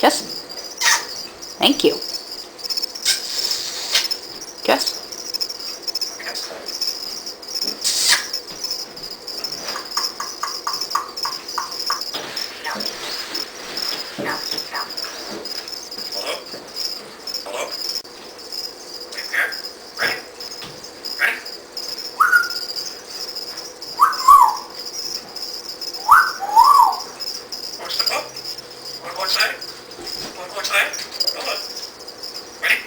Kiss. Thank you. Kiss. Hello? Pierre? Ready? Ready? What's the boat? Want to go inside? Want to go inside? Hold on. Ready?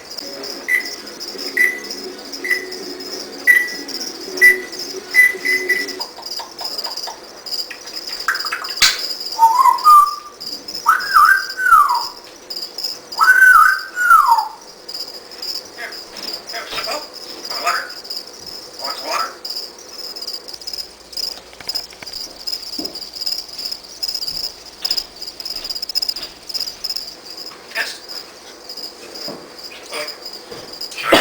Here, what's the boat? Want water? Want water? Yes. Sure.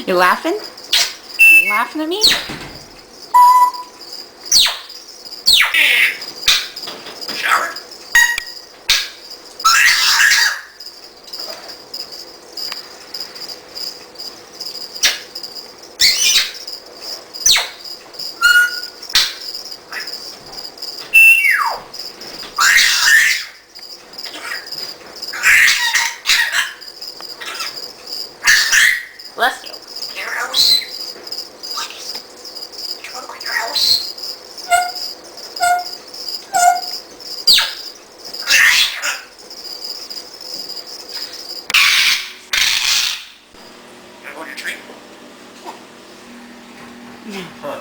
You laughing? You laughing at me? Shower? Bless you. Your house? What? You want to go to your house? You want to go to your tree? Huh.